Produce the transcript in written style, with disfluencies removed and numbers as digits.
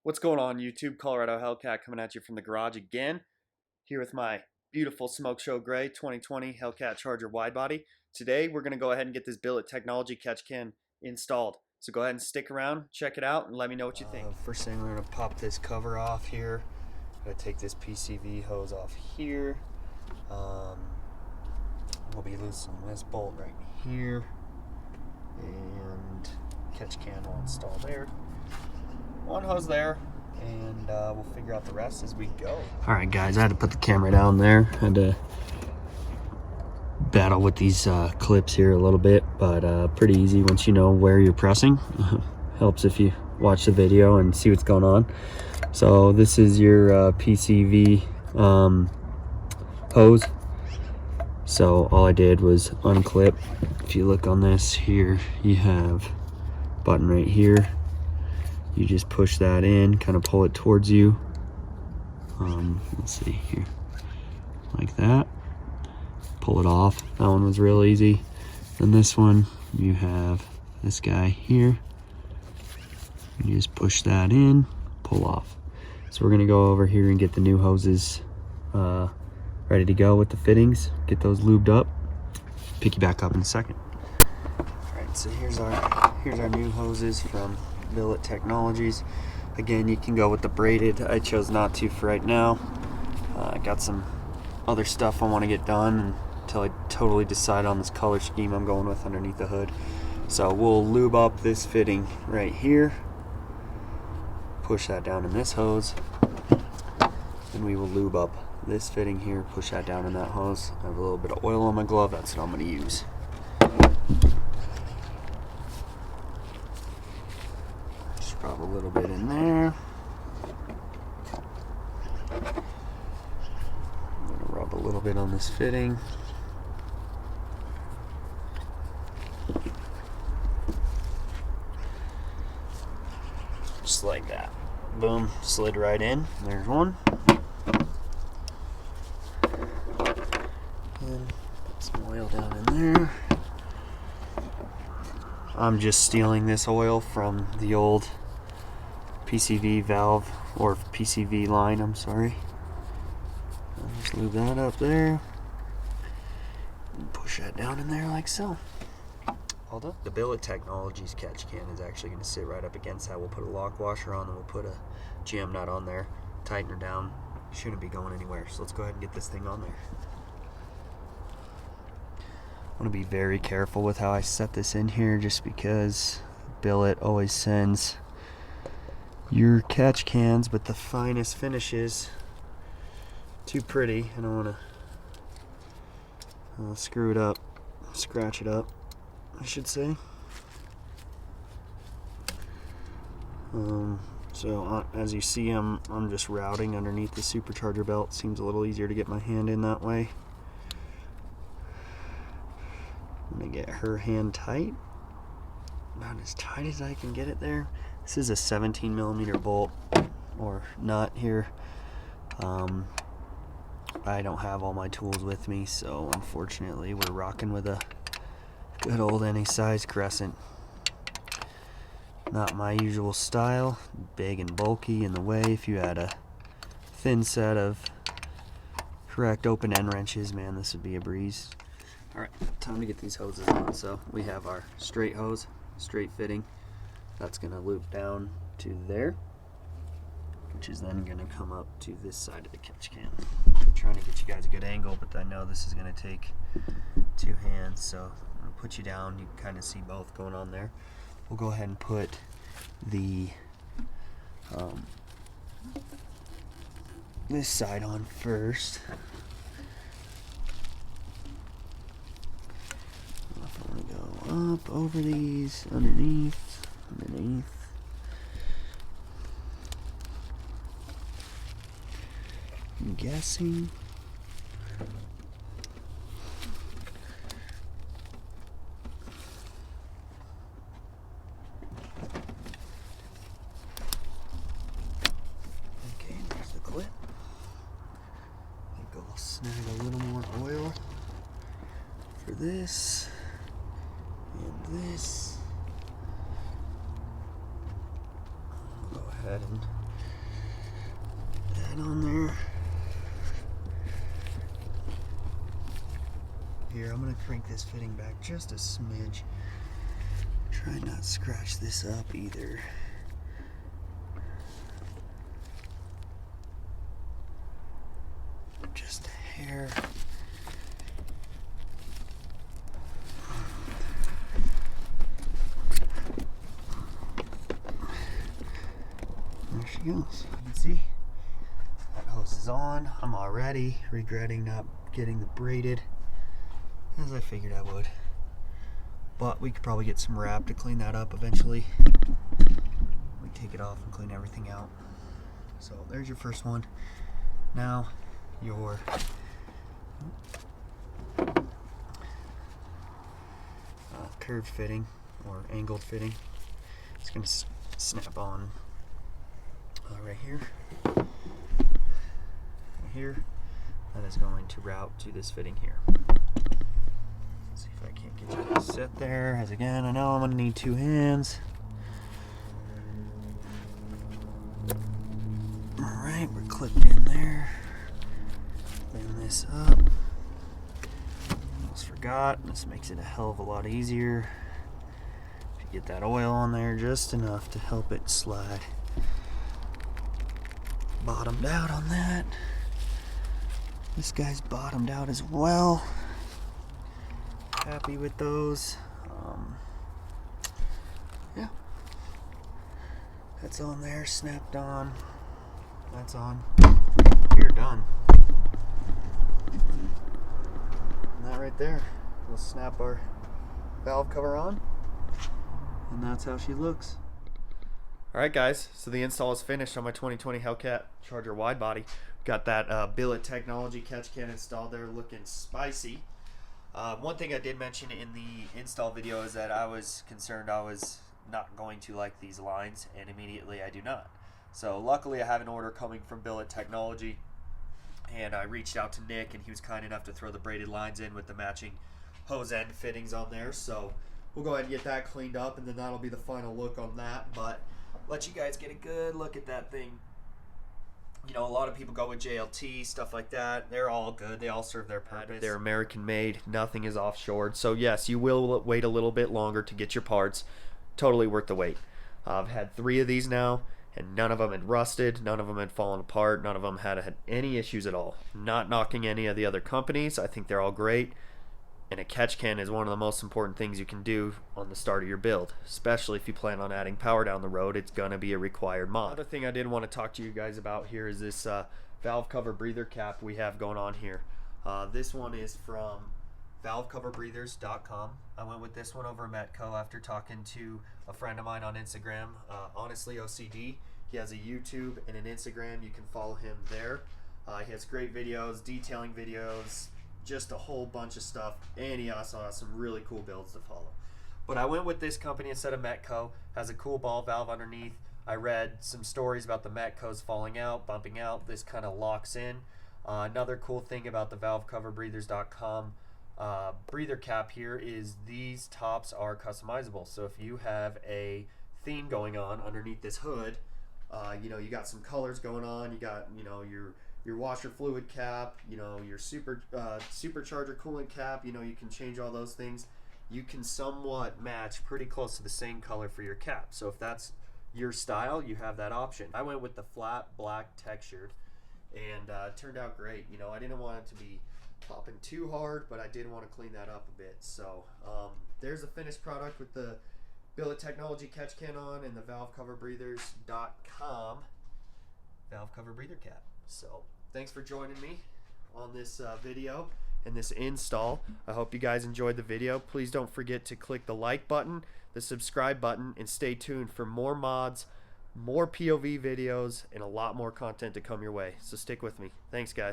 What's going on YouTube? Colorado Hellcat coming at you from the garage again. Here with my beautiful Smoke Show Gray 2020 Hellcat Charger Widebody. Today we're going to go ahead and get this Billet Technology catch can installed. So go ahead and stick around, check it out, and let me know what you think. First thing, we're going to pop this cover off here. Going to take this PCV hose off here. We'll be loosening this bolt right here. And catch can will install there. One hose there, and we'll figure out the rest as we go. Alright guys, I had to put the camera down there. I had to battle with these clips here a little bit, but pretty easy once you know where you're pressing. Helps if you watch the video and see what's going on. So this is your PCV hose. So all I did was unclip. If you look on this here, you have a button right here. You just push that in, kind of pull it towards you. Let's see here, like that. Pull it off. That one was real easy. And this one, you have this guy here. You just push that in, pull off. So we're gonna go over here and get the new hoses ready to go with the fittings. Get those lubed up. Pick you back up in a second. All right, so here's our new hoses from Billet Technologies. Again, you can go with the braided. I chose not to for right now. I got some other stuff I want to get done until I totally decide on this color scheme I'm going with underneath the hood. So we'll lube up this fitting right here, push that down in this hose, and we will lube up this fitting here, push that down in that hose. I have a little bit of oil on my glove, that's what I'm going to use. Rub a little bit in there. I'm going to rub a little bit on this fitting. Just like that. Boom, slid right in. There's one. And put some oil down in there. I'm just stealing this oil from the old PCV valve, or PCV line, I'm sorry. I'll just lube that up there and push that down in there like so. All done. The Billet Technologies catch can is actually going to sit right up against that. We'll put a lock washer on, and we'll put a jam nut on there, tighten her down. Shouldn't be going anywhere, so let's go ahead and get this thing on there. I want to be very careful with how I set this in here, just because Billet always sends your catch cans with the finest finishes. Too pretty. I don't want to screw it up, scratch it up, I should say. So as you see, I'm just routing underneath the supercharger belt. Seems a little easier to get my hand in that way. I'm gonna get her hand tight, about as tight as I can get it there. This is a 17mm bolt or nut here. I don't have all my tools with me, so unfortunately we're rocking with a good old any size crescent. Not my usual style, big and bulky in the way. If you had a thin set of correct open end wrenches, man, this would be a breeze. Alright, time to get these hoses on. So we have our straight hose, straight fitting. That's going to loop down to there, which is then going to come up to this side of the catch can. I'm trying to get you guys a good angle, but I know this is going to take two hands, so I'm going to put you down. You can kind of see both going on there. We'll go ahead and put the this side on first. I want to go up over these, underneath. I'm guessing. Okay, there's the clip. I think I'll snag a little more oil for this and this. Go ahead and right on there. Here, I'm gonna crank this fitting back just a smidge. Try not to scratch this up either. Just a hair. There she goes. You can see that hose is on. I'm already regretting not getting the braided, as I figured I would. But we could probably get some wrap to clean that up eventually. We take it off and clean everything out. So there's your first one. Now your curved fitting or angled fitting. It's going to snap on right here. Right here. That is going to route to this fitting here. Let's see if I can't get you to sit there. As again, I know I'm going to need two hands. Alright, we're clipped in there. Clean this up. Almost forgot. This makes it a hell of a lot easier. If you get that oil on there just enough to help it slide. Bottomed out on that. This guy's bottomed out as well. Happy with those. Yeah. That's on there, snapped on. That's on. You're done. And that right there, we'll snap our valve cover on. And that's how she looks. Alright guys, so the install is finished on my 2020 Hellcat Charger Widebody. Got that Billet Technology catch can installed there, looking spicy. One thing I did mention in the install video is that I was concerned I was not going to like these lines, and immediately I do not. So luckily I have an order coming from Billet Technology, and I reached out to Nick, and he was kind enough to throw the braided lines in with the matching hose end fittings on there. So we'll go ahead and get that cleaned up, and then that'll be the final look on that. But let you guys get a good look at that thing. You know, a lot of people go with JLT, stuff like that. They're all good. They all serve their purpose. They're American made. Nothing is offshored. So yes, you will wait a little bit longer to get your parts. Totally worth the wait. I've had 3 of these now, and none of them had rusted. None of them had fallen apart. None of them had any issues at all. Not knocking any of the other companies. I think they're all great. And a catch can is one of the most important things you can do on the start of your build, especially if you plan on adding power down the road. It's going to be a required mod. Another thing I did want to talk to you guys about here is this valve cover breather cap we have going on here. This one is from valvecoverbreathers.com. I went with this one over Metco after talking to a friend of mine on Instagram, Honestly OCD. He has a YouTube and an Instagram. You can follow him there. He has great videos, detailing videos, just a whole bunch of stuff, and he also has some really cool builds to follow. But I went with this company instead of Metco. Has a cool ball valve underneath. I read some stories about the Metcos falling out, bumping out. This kind of locks in. Another cool thing about the valvecoverbreathers.com breather cap here is these tops are customizable. So if you have a theme going on underneath this hood, you know, you got some colors going on, you got, you know, your washer fluid cap, you know, your supercharger coolant cap, you know, you can change all those things. You can somewhat match pretty close to the same color for your cap. So if that's your style, you have that option. I went with the flat black textured, and it turned out great. You know, I didn't want it to be popping too hard, but I did want to clean that up a bit. So there's the finished product with the Billet Technology catch can on and the valvecoverbreathers.com valve cover breather cap. So thanks for joining me on this video and this install. I hope you guys enjoyed the video. Please don't forget to click the like button, the subscribe button, and stay tuned for more mods, more POV videos, and a lot more content to come your way. So stick with me. Thanks, guys.